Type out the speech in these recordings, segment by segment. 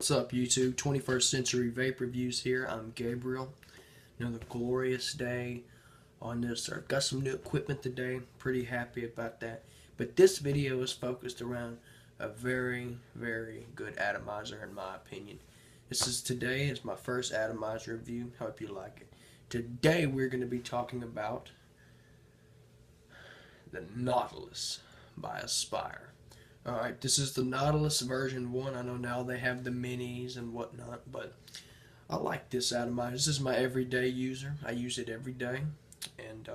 What's up, YouTube? 21st Century Vape Reviews here. I'm Gabriel. Another glorious day on this. I've got some new equipment today. Pretty happy about that. But this video is focused around a very, very good atomizer in my opinion. Today is my first atomizer review. Hope you like it. Today we're going to be talking about the Nautilus by Aspire. Alright, this is the Nautilus version 1. I know now they have the minis and whatnot, but I like this atomizer. This is my everyday user. I use it every day. And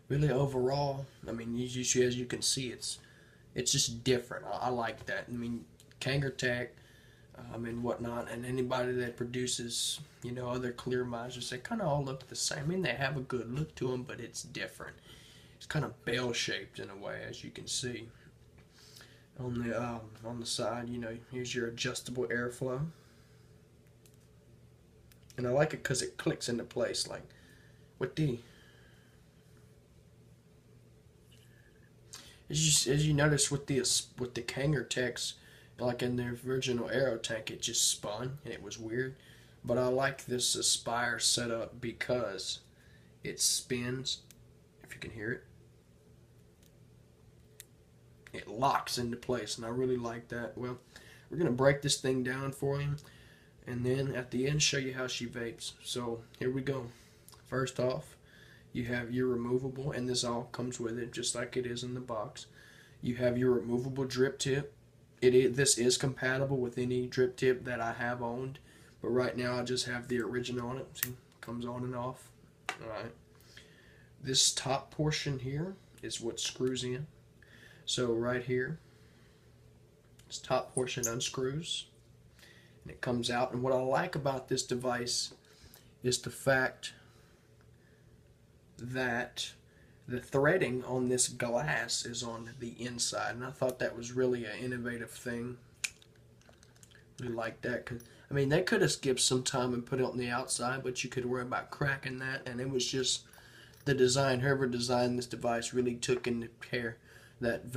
really overall, I mean, as you can see, it's just different. I like that. I mean, Kangertech, and whatnot, and anybody that produces, other clear misers, they kind of all look the same. I mean, they have a good look to them, but it's different. It's kind of bell-shaped in a way, as you can see. On the side, here's your adjustable airflow, and I like it because it clicks into place. Like with the, as you notice with the Kangertechs, like in the original Aero tank, it just spun and it was weird. But I like this Aspire setup because it spins. If you can hear it. It locks into place, and I really like that. Well, we're going to break this thing down for you, and then at the end show you how she vapes. So here we go. First off, you have your removable, and this all comes with it just like it is in the box. You have your removable drip tip. This is compatible with any drip tip that I have owned, but right now I just have the original on it. See, it comes on and off. Alright. This top portion here is what screws in. So right here, this top portion unscrews and it comes out. And what I like about this device is the fact that the threading on this glass is on the inside, and I thought that was really an innovative thing. Really like that, cause I mean they could have skipped some time and put it on the outside, but you could worry about cracking that, and it was just the design. Whoever designed this device really took into care that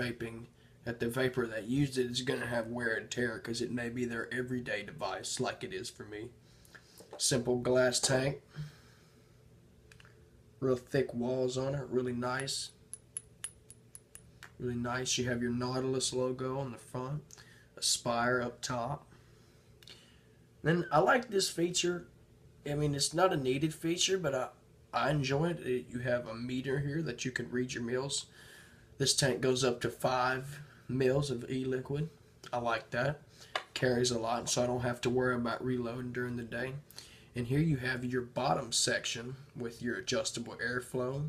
the vapor that used it is going to have wear and tear, because it may be their everyday device like it is for me. Simple glass tank, real thick walls on it, really nice. You have your Nautilus logo on the front, Aspire up top. Then I like this feature. I mean, it's not a needed feature, but I enjoy it. You have a meter here that you can read your mils. This tank goes up to 5 mils of e-liquid. I like that. Carries a lot, so I don't have to worry about reloading during the day. And here you have your bottom section with your adjustable airflow,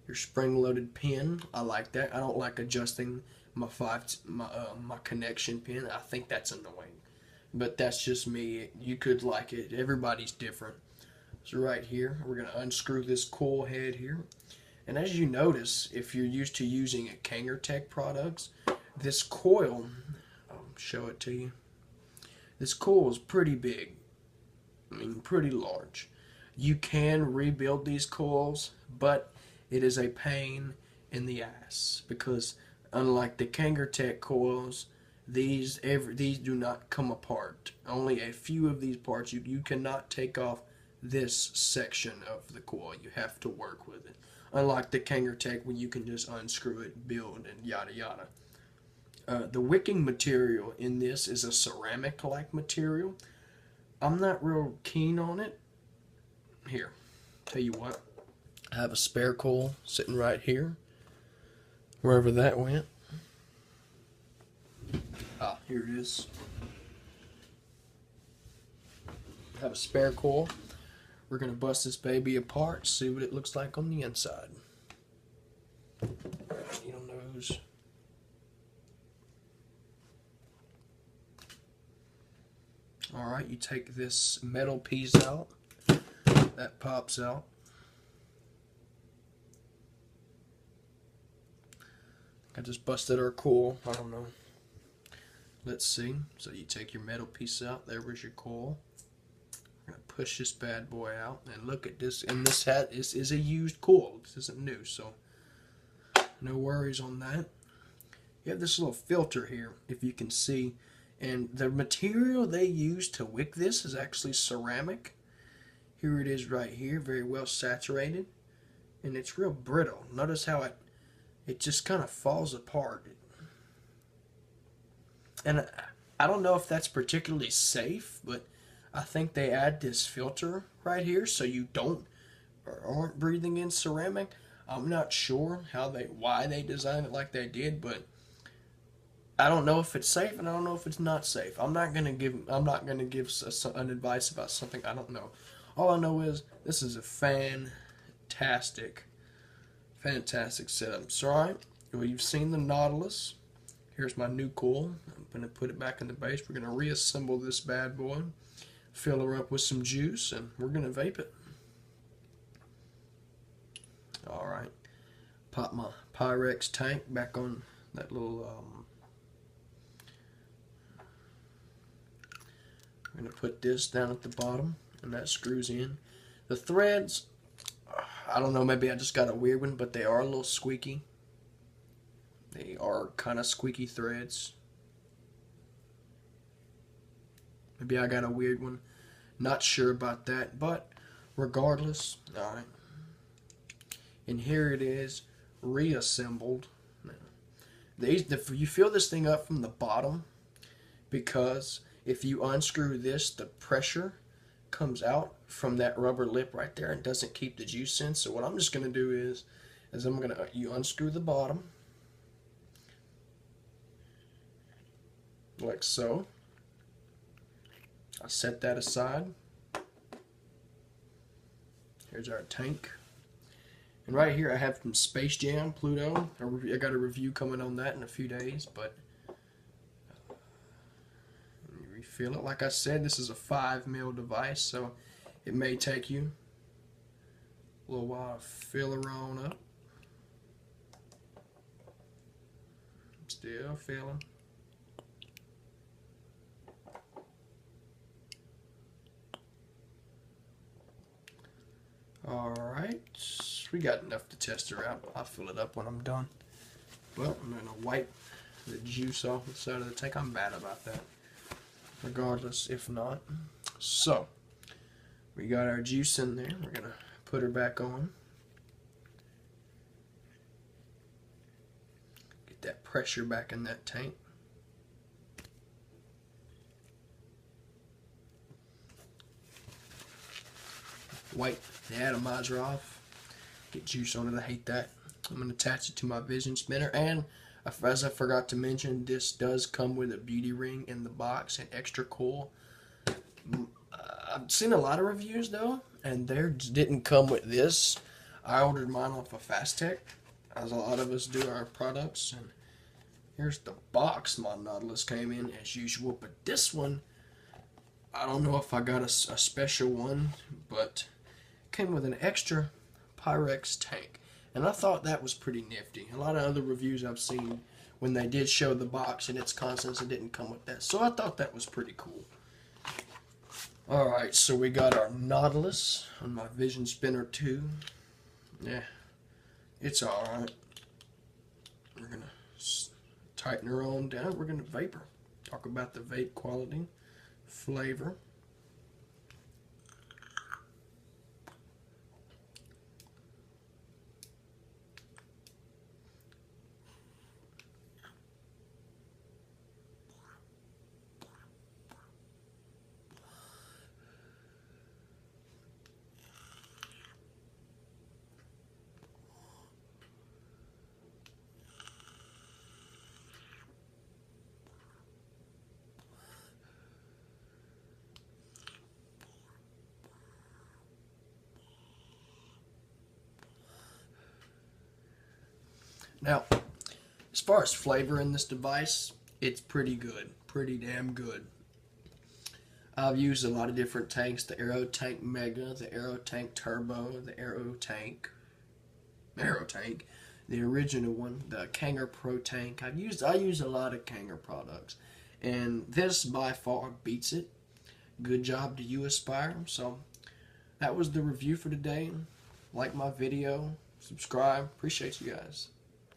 your spring-loaded pin. I like that. I don't like adjusting my connection pin. I think that's annoying, but that's just me. You could like it. Everybody's different. So right here, we're gonna unscrew this coil head here. And as you notice, if you're used to using a Kangertech products, this coil, I'll show it to you. This coil is pretty big. I mean, pretty large. You can rebuild these coils, but it is a pain in the ass, because unlike the Kangertech coils, these do not come apart. Only a few of these parts. You cannot take off this section of the coil. You have to work with it. Unlike the Kangertech, where you can just unscrew it, build, and yada yada. The wicking material in this is a ceramic-like material. I'm not real keen on it. Here, tell you what. I have a spare coil sitting right here. Wherever that went. Ah, here it is. I have a spare coil. We're going to bust this baby apart, see what it looks like on the inside. Needle nose. Alright, you take this metal piece out. That pops out. I just busted our coil. I don't know. Let's see. So you take your metal piece out. There was your coil. We're going to push this bad boy out, and look at this. And this is a used coil. This isn't new, so no worries on that. You have this little filter here, if you can see. And the material they use to wick this is actually ceramic. Here it is right here, very well saturated. And it's real brittle. Notice how it just kind of falls apart. And I don't know if that's particularly safe, but I think they add this filter right here so you don't or aren't breathing in ceramic. I'm not sure why they designed it like they did, but I don't know if it's safe and I don't know if it's not safe. I'm not gonna give an advice about something I don't know. All I know is this is a fantastic setup. So, alright, well, you've seen the Nautilus. Here's my new coil. I'm going to put it back in the base. We're going to reassemble this bad boy, fill her up with some juice, and we're going to vape it. Alright, pop my Pyrex tank back on that little, I'm going to put this down at the bottom, and that screws in. The threads, I don't know, maybe I just got a weird one, but they are a little squeaky. They are kind of squeaky threads. Maybe I got a weird one. Not sure about that, but regardless, alright. And here it is, reassembled. You feel this thing up from the bottom, because if you unscrew this, the pressure comes out from that rubber lip right there and doesn't keep the juice in. So what I'm just going to do is you unscrew the bottom, like so. I set that aside. Here's our tank. And right here I have from Space Jam, Pluto. I got a review coming on that in a few days, but refill it. Like I said, this is a 5 ml device, so it may take you a little while to fill her on up. Still filling. Alright, we got enough to test her out. I'll fill it up when I'm done. Well, I'm going to wipe the juice off the side of the tank. I'm bad about that, regardless if not. So, we got our juice in there. We're going to put her back on. Get that pressure back in that tank. Wipe the atomizer off. Get juice on it. I hate that. I'm going to attach it to my vision spinner. And as I forgot to mention, this does come with a beauty ring in the box, and extra cool. I've seen a lot of reviews though, and theirs didn't come with this. I ordered mine off of Fast Tech, as a lot of us do our products. And here's the box my Nautilus came in as usual. But this one, I don't know if I got a special one, but it came with an extra Pyrex tank. And I thought that was pretty nifty. A lot of other reviews I've seen, when they did show the box and its contents, it didn't come with that. So I thought that was pretty cool. Alright, so we got our Nautilus on my Vision Spinner 2. Yeah, it's alright. We're going to tighten her on down. We're going to vape her. Talk about the vape quality, flavor. Now, as far as flavor in this device, it's pretty good. Pretty damn good. I've used a lot of different tanks. The Aero Tank Mega, the Aero Tank Turbo, the Aero Tank, the original one, the Kanger Pro Tank. I use a lot of Kanger products, and this by far beats it. Good job to you, Aspire. So that was the review for today. Like my video, subscribe. Appreciate you guys.